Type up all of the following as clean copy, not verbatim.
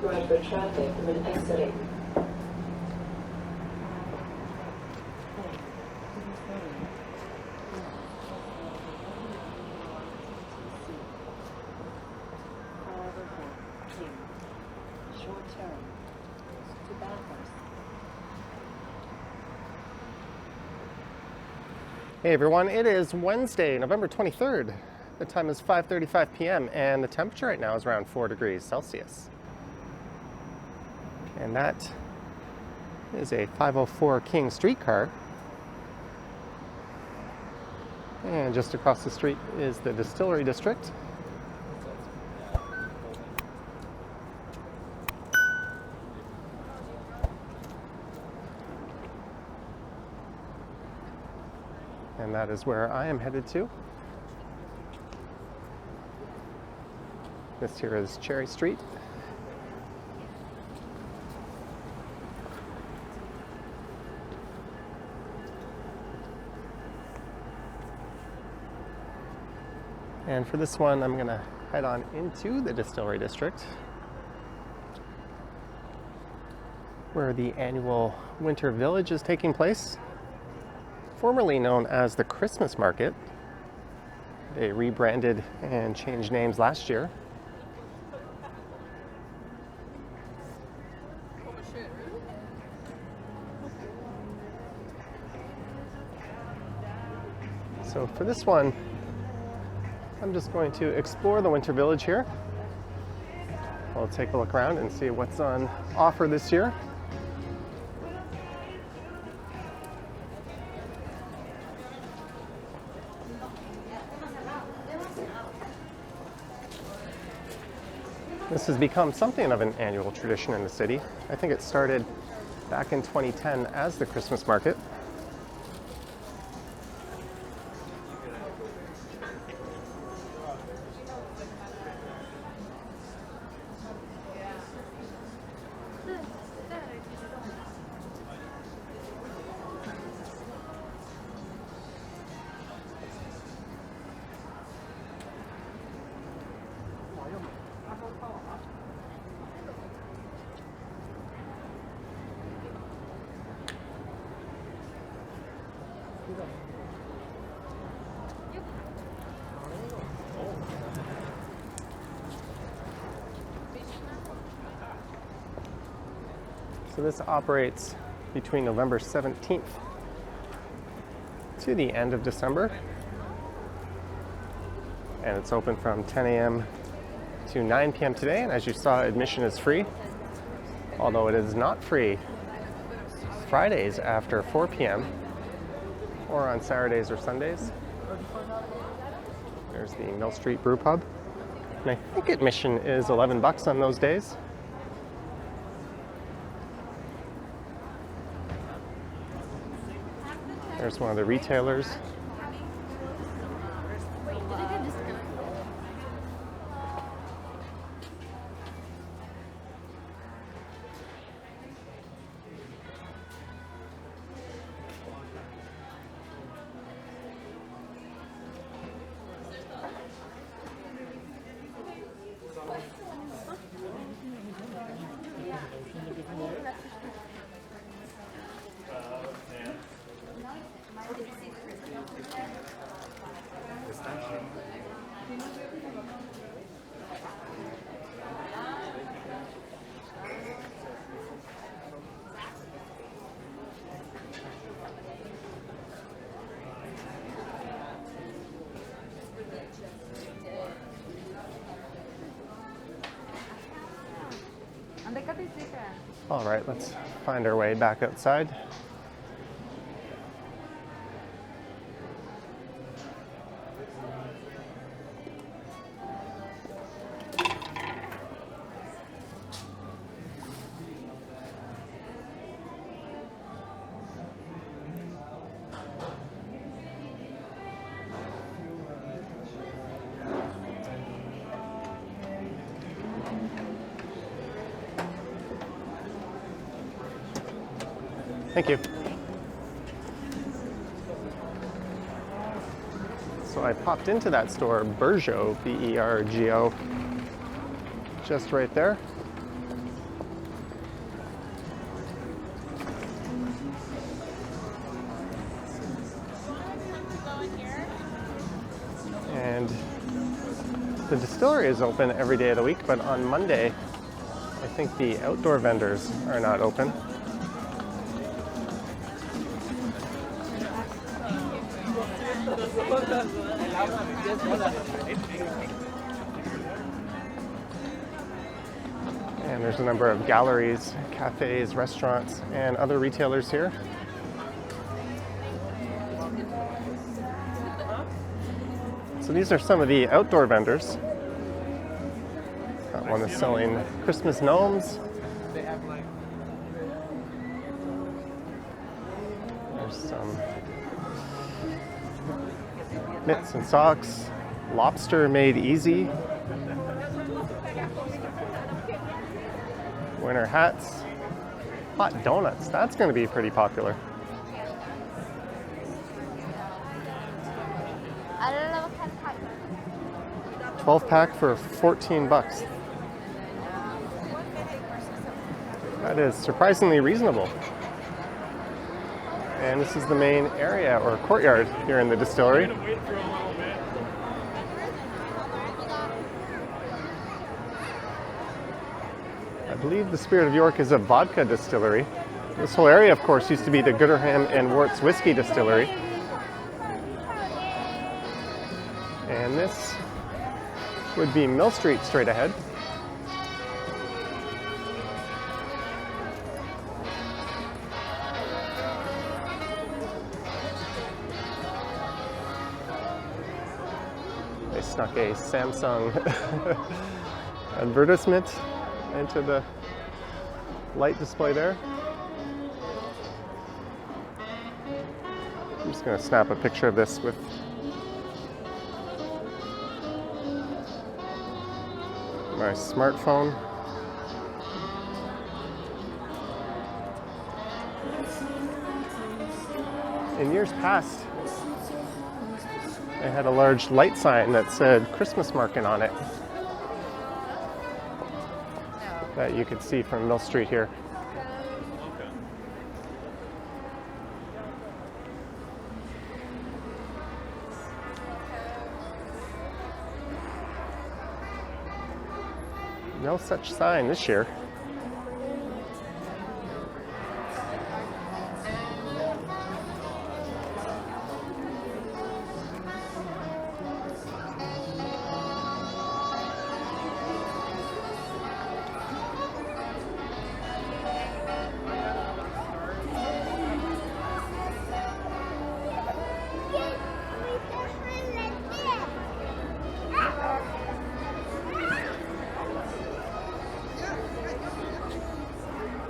right for traffic when exiting. Hey everyone, it is Wednesday, November 23rd. The time is 5:35 p.m. and the temperature right now is around 4 degrees Celsius. And that is a 504 King streetcar. And just across the street is the Distillery District. And that is where I am headed to. This here is Cherry Street. And for this one, I'm gonna head on into the Distillery District, where the annual Winter Village is taking place. Formerly known as the Christmas Market. They rebranded and changed names last year. So for this one, I'm just going to explore the Winter Village here. I'll take a look around and see what's on offer this year. This has become something of an annual tradition in the city. I think it started back in 2010 as the Christmas market. So this operates between November 17th to the end of December. And it's open from 10 a.m. to 9 p.m. today. And as you saw, admission is free, although it is not free Fridays after 4 p.m. or on Saturdays or Sundays. There's the Mill Street Brew Pub. And I think admission is $11 on those days. There's one of the retailers. All right, let's find our way back outside. Thank you. So I popped into that store, Bergo, B-E-R-G-O, just right there. The distillery is open every day of the week, but on Monday, I think the outdoor vendors are not open. And there's a number of galleries, cafes, restaurants, and other retailers here. So these are some of the outdoor vendors. Got one that's selling Christmas gnomes. There's some mitts and socks, lobster made easy, winter hats, hot donuts. That's going to be pretty popular. 12-pack for 14 bucks. That is surprisingly reasonable. And this is the main area or courtyard here in the distillery. I believe the Spirit of York is a vodka distillery. This whole area, of course, used to be the Gooderham and Worts whiskey distillery. And this would be Mill Street straight ahead. They snuck a Samsung advertisement into the light display there. I'm just going to snap a picture of this with my smartphone. In years past, they had a large light sign that said Christmas market on it that you could see from Mill Street here. No such sign this year.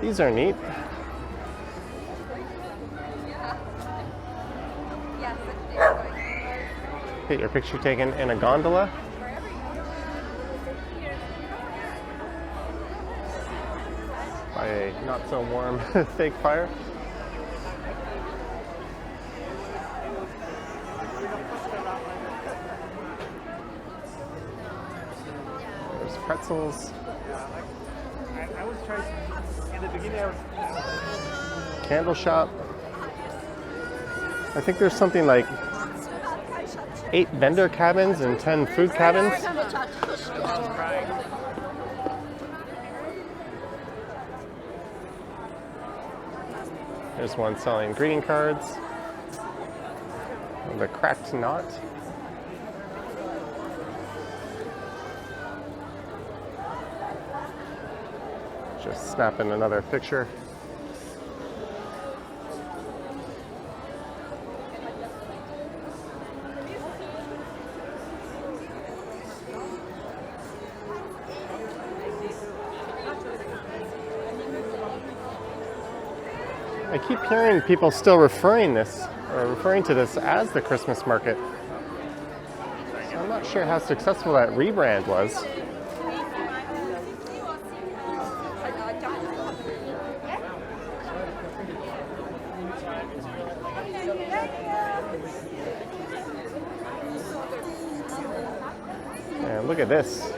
These are neat. Get your picture taken in a gondola. By a not so warm fake fire. There's pretzels. Candle shop. I think there's something like 8 vendor cabins and 10 food cabins. There's one selling greeting cards. The cracked knot. Just snapping another picture. I keep hearing people still referring to this as the Christmas market. So I'm not sure how successful that rebrand was. And look at this.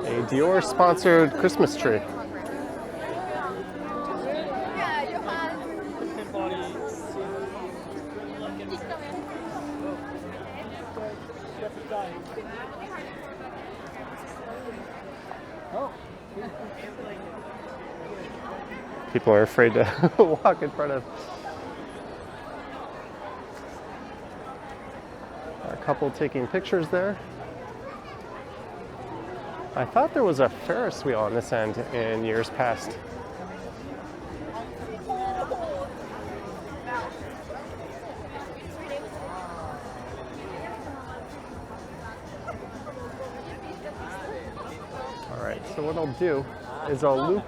A Dior-sponsored Christmas tree. People are afraid to walk in front of. A couple taking pictures there. I thought there was a Ferris wheel on this end in years past. All right, so what I'll do is I'll loop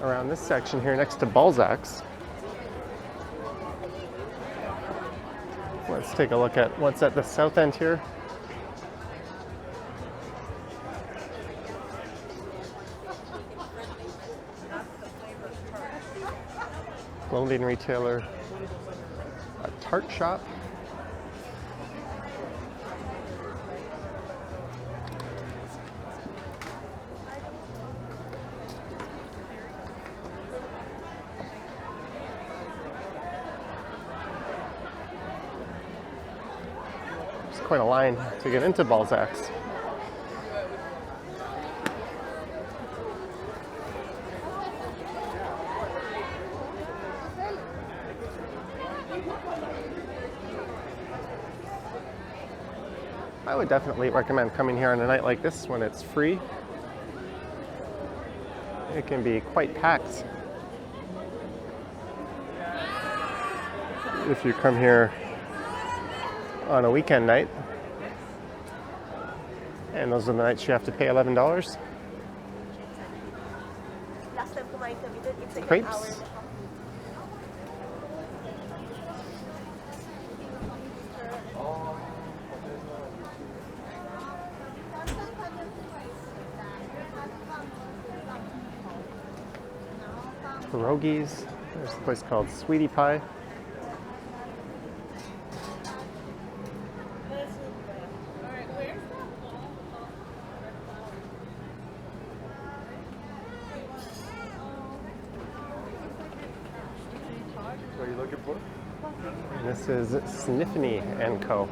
around this section here next to Balzac's. Let's take a look at what's at the south end here. Clothing retailer, a tart shop. There's quite a line to get into Balzac's. I would definitely recommend coming here on a night like this when it's free. It can be quite packed. If you come here on a weekend night, and those are the nights you have to pay $11. Crepes. Pierogies. There's a place called Sweetie Pie. What are you looking for? And this is Sniffany & Co.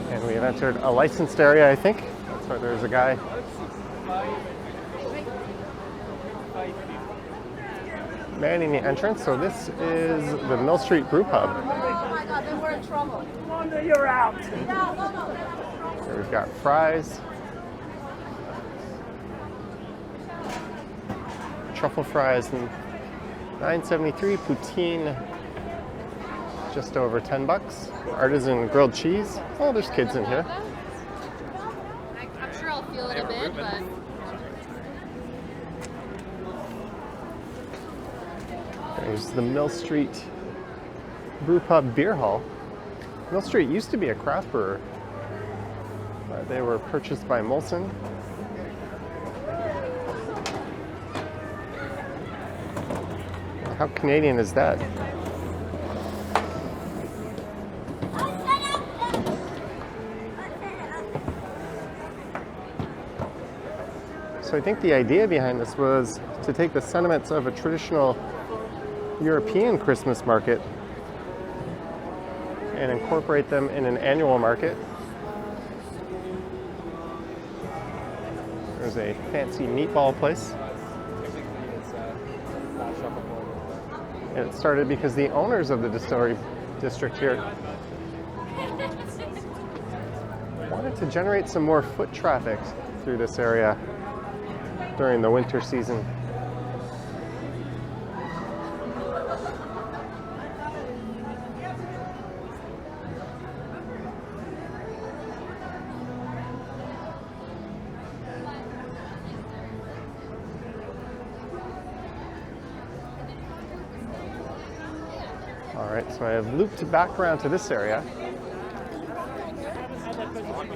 And we have entered a licensed area, I think. That's why there's a guy. Manning the entrance. So this is the Mill Street Brew Pub. Oh my God, then we're in trouble. You're out. Here we've got fries, truffle fries, and $9.73. Poutine, just over $10. Artisan grilled cheese. Oh, there's kids in here. I'm sure I'll feel it a bit, but There's the Mill Street Brew Pub Beer Hall. Mill Street used to be a craft brewer. They were purchased by Molson. How Canadian is that? So I think the idea behind this was to take the sentiments of a traditional European Christmas market and incorporate them in an annual market. There's a fancy meatball place. And it started because the owners of the Distillery District here wanted to generate some more foot traffic through this area during the winter season. All right, so I have looped back around to this area.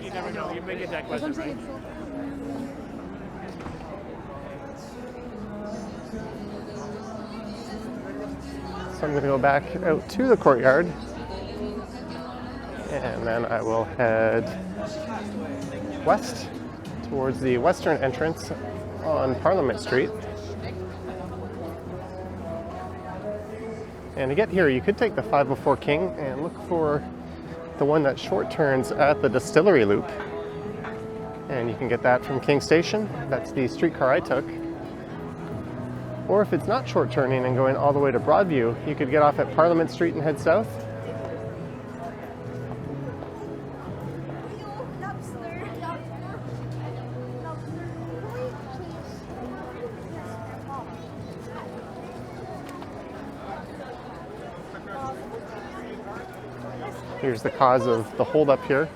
You never know. You may get that question right. So I'm going to go back out to the courtyard, and then I will head west towards the western entrance on Parliament Street. And to get here, you could take the 504 King and look for the one that short turns at the Distillery Loop. And you can get that from King Station. That's the streetcar I took. Or if it's not short turning and going all the way to Broadview, you could get off at Parliament Street and head south. Here's the cause of the holdup here.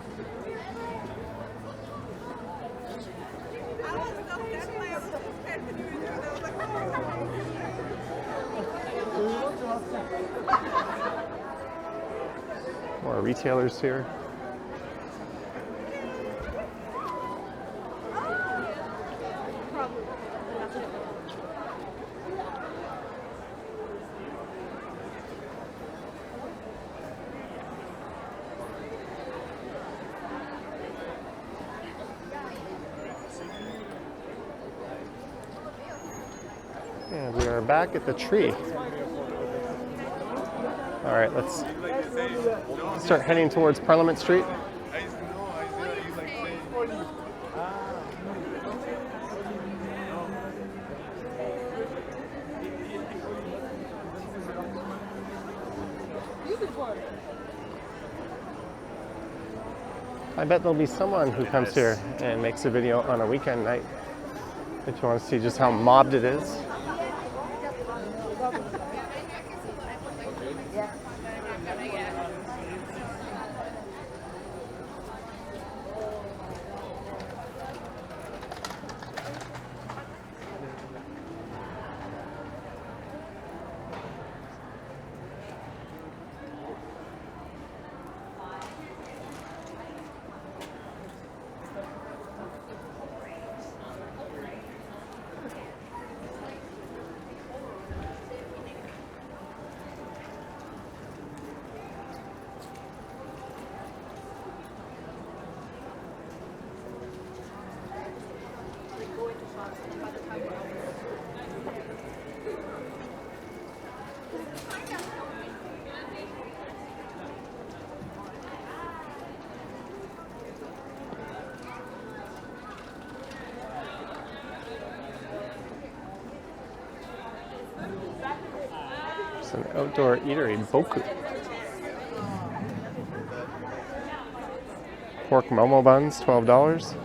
More retailers here. And we are back at the tree. All right, let's start heading towards Parliament Street. I bet there'll be someone who comes here and makes a video on a weekend night if you want to see just how mobbed it is. It's an outdoor eatery, Boku. Pork momo buns, $12.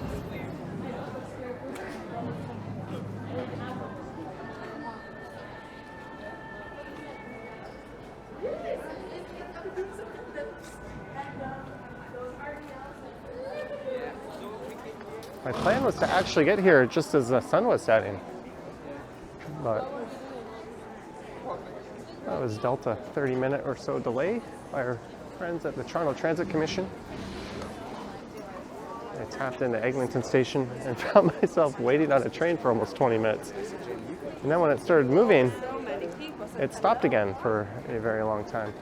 My plan was to actually get here just as the sun was setting, but that was dealt a 30-minute or so delay by our friends at the Toronto Transit Commission. I tapped into Eglinton Station and found myself waiting on a train for almost 20 minutes. And then when it started moving, it stopped again for a very long time.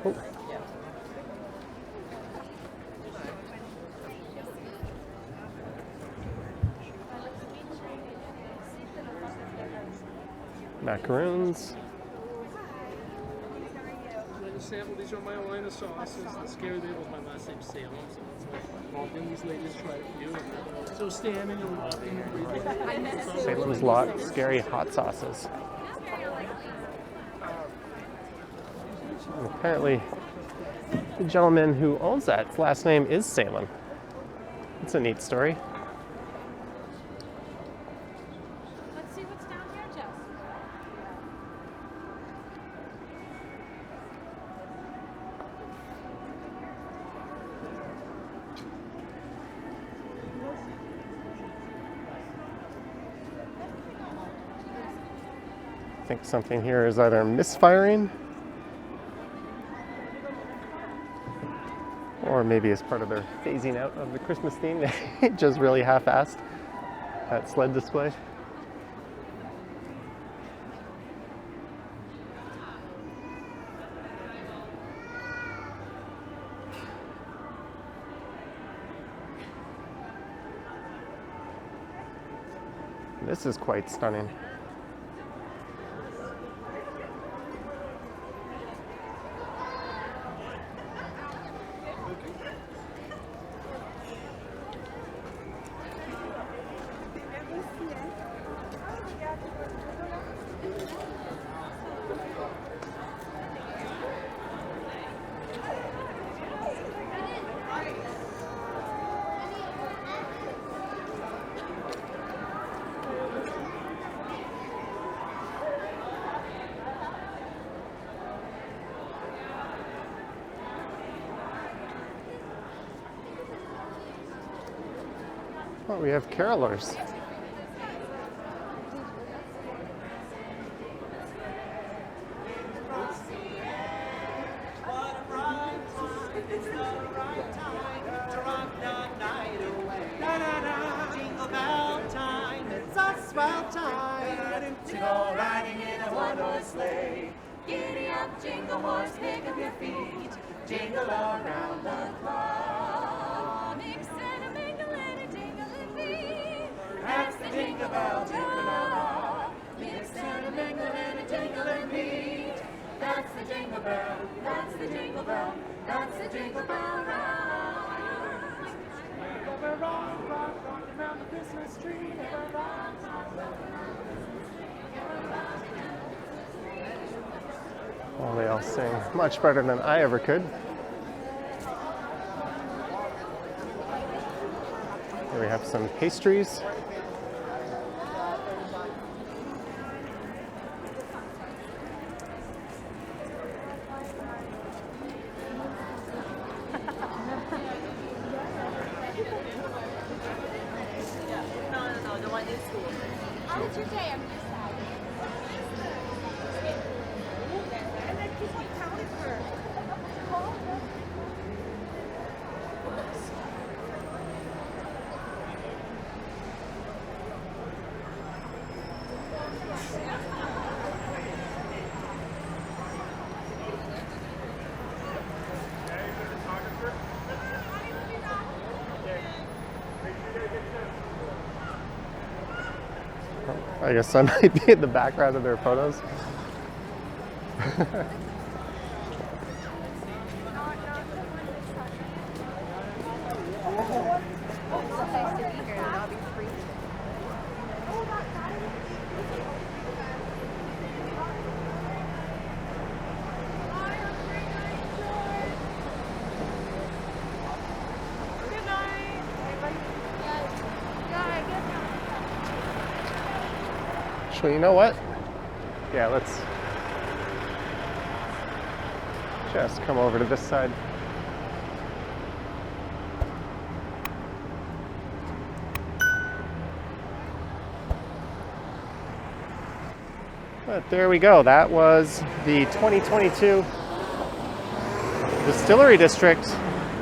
Oh. Macaroons. Sample. These are my line of sauces. The scary label is my last name Salem, so that's why all these ladies try to do it. So Stan and you'll Salem's Lot Scary Hot Sauces. And apparently, the gentleman who owns that last name is Salem. It's a neat story. Let's see what's down here, Jess. think something here is either misfiring or maybe as part of their phasing out of the Christmas theme, they just really half-assed that sled display. This is quite stunning. Oh, we have carolers. Giddy up, jingle horse, pick up your feet, jingle around the clock. Mix and a mingle and a jingling beat. That's the jingle bell, jingle all. Mix and a mingle and a jingling beat. That's the jingle bell, that's the jingle bell, that's the jingle bell rock. Never rock, rock, rock around the Christmas tree. Never rock, rock, rock around the Christmas tree. Well, they all sing much better than I ever could. Here we have some pastries. No, the one in school. How was your day? I'm just sad. And then we counted for. I guess I might be in the background of their photos. Actually, you know what? Yeah, let's just come over to this side. But there we go. That was the 2022 Distillery District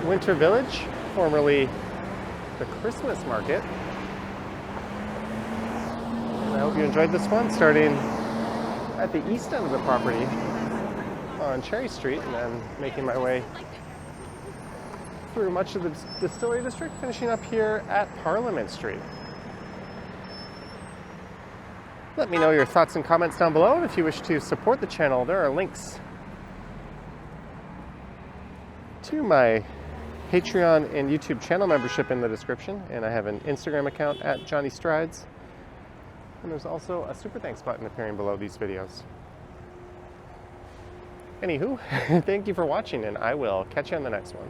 Winter Village, formerly the Christmas Market. I hope you enjoyed this one, starting at the east end of the property on Cherry Street and then making my way through much of the Distillery District, finishing up here at Parliament Street. Let me know your thoughts and comments down below, and if you wish to support the channel, there are links to my Patreon and YouTube channel membership in the description, and I have an Instagram account at Johnny Strides. And there's also a super thanks button appearing below these videos. Anywho, thank you for watching, and I will catch you on the next one.